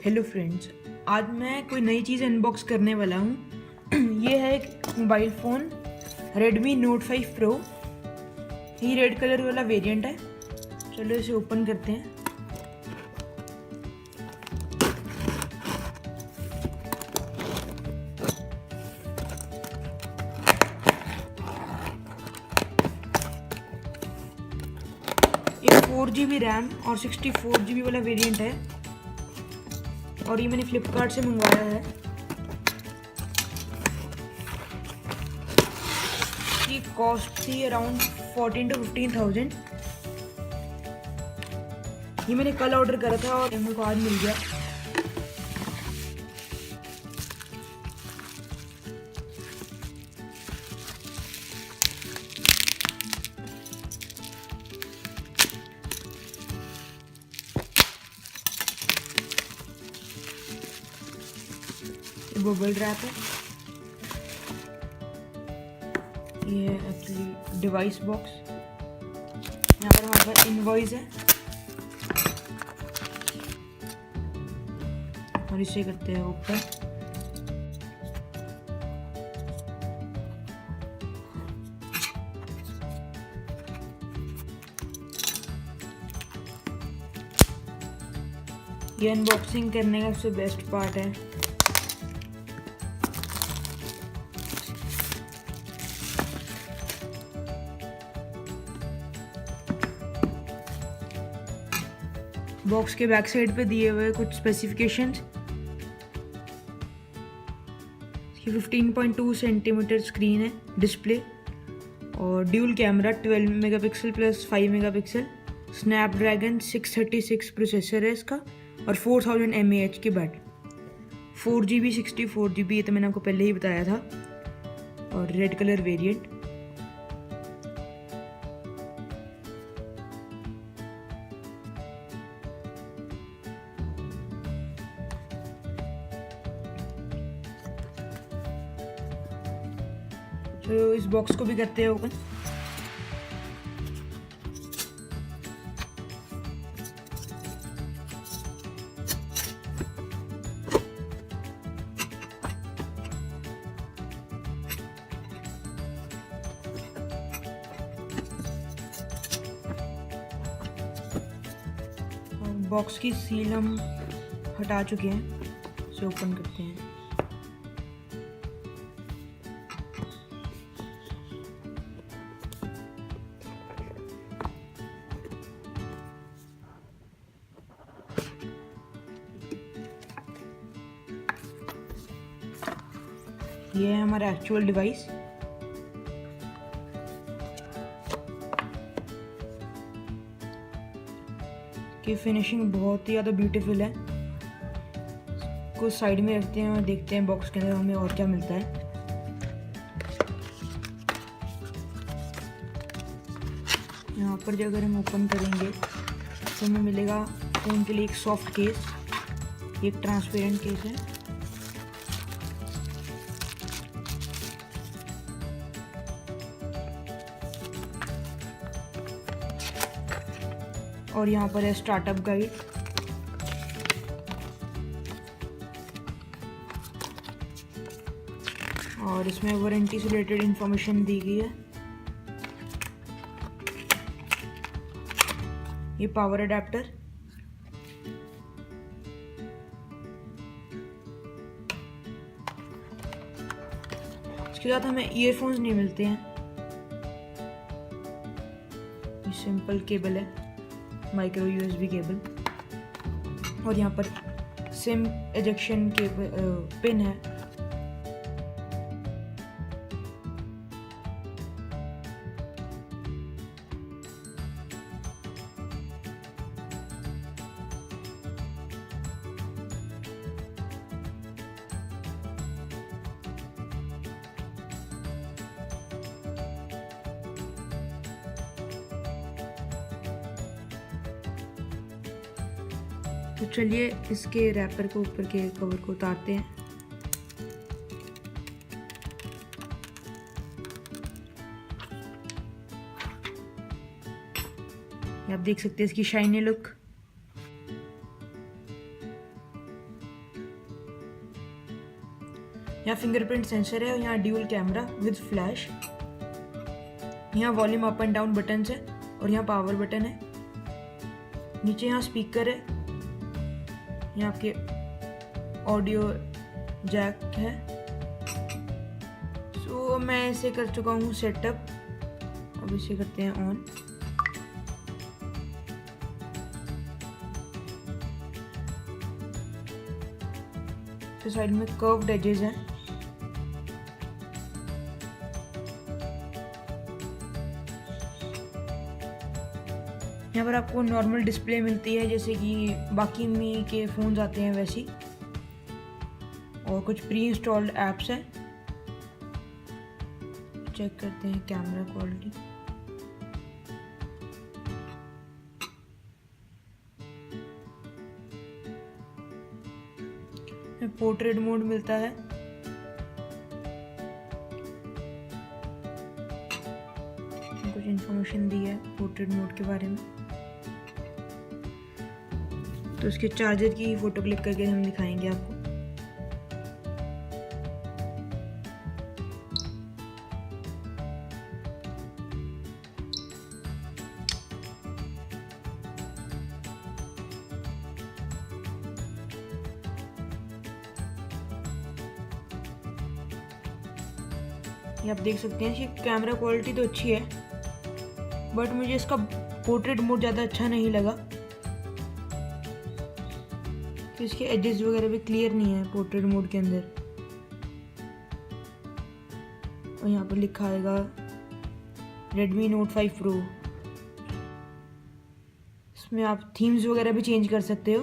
Hello friends, आज मैं कोई नई चीज़ अनबॉक्स करने वाला हूँ। ये है एक mobile phone Redmi Note 5 Pro। ये रेड कलर वाला वेरिएंट है। चलो इसे ओपन करते हैं। ये 4GB रैम और 64GB वाला वेरिएंट है और ये मैंने फ्लिपकार्ट से मंगवाया है। इसकी कॉस्ट थी अराउंड 14 to 15,000। ये मैंने कल ऑर्डर करा था और मेरे को आज मिल गया। ये बबल रैप है। ये एक्चुअली डिवाइस बॉक्स। यहाँ पर हमारे पास इनवॉइस है और इसे करते हैं ऊपर। ये अनबॉक्सिंग करने का सबसे बेस्ट पार्ट है। बॉक्स के बैक साइड पे दिए हुए कुछ स्पेसिफिकेशंस। 15.2 सेंटीमीटर स्क्रीन है डिस्प्ले और dual camera 12 megapixel plus 5 megapixel. Snapdragon 636 processor है इसका और 4000 mAh की बैटरी। 4GB 64GB, ये तो मैंने आपको पहले ही बताया था। और रेड कलर वेरिएंट। तो इस बॉक्स को भी करते हैं ओपन। बॉक्स की सील हम हटा चुके हैं, इसे ओपन करते हैं। ये है हमारा एक्चुअल डिवाइस। की फिनिशिंग बहुत ही ज़्यादा ब्यूटीफुल है। कुछ साइड में रखते हैं और देखते हैं बॉक्स के अंदर हमें और क्या मिलता है। यहाँ पर जो अगर हम ओपन करेंगे तो हमें मिलेगा फ़ोन के लिए एक सॉफ्ट केस। एक ट्रांसपेरेंट केस है। और यहाँ पर है स्टार्टअप गाइड। और इसमें वारंटी से रिलेटेड इंफॉर्मेशन दी गई है। ये पावर अडेप्टर। इसके साथ हमें ईयरफोन्स नहीं मिलते हैं। ये सिंपल केबल है, माइक्रो USB केबल। और यहाँ पर सिम एजेक्शन के पिन है। तो चलिए इसके रैपर को ऊपर के कवर को उतारते हैं। आप देख सकते हैं इसकी शाइनी लुक। यहाँ फिंगरप्रिंट सेंसर है और यहाँ ड्यूल कैमरा विद फ्लैश। यहाँ volume up and down button है और यहाँ पावर बटन है। नीचे यहाँ स्पीकर है, यहाँ आपके ऑडियो जैक है। सो मैं इसे कर चुका हूँ सेटअप, अब इसे करते हैं ऑन। तो साइड में कर्व्ड एजेस हैं। यहाँ पर आपको नॉर्मल डिस्प्ले मिलती है जैसे कि बाकी मी के फ़ोन्स आते हैं वैसी, और कुछ प्री इंस्टॉल्ड ऐप्स हैं। चेक करते हैं कैमरा क्वालिटी। पोर्ट्रेट मोड मिलता है। कुछ इन्फॉर्मेशन दी है पोर्ट्रेट मोड के बारे में। तो इसके चार्जर की फ़ोटो क्लिक करके हम दिखाएंगे आपको। ये आप देख सकते हैं कि कैमरा क्वालिटी तो अच्छी है, बट मुझे इसका पोर्ट्रेट मोड ज़्यादा अच्छा नहीं लगा, कि इसके एजेस वगैरह भी क्लियर नहीं है पोर्ट्रेट मोड के अंदर। और यहाँ पर लिखा आएगा Redmi Note 5 Pro। इसमें आप थीम्स वगैरह भी चेंज कर सकते हो।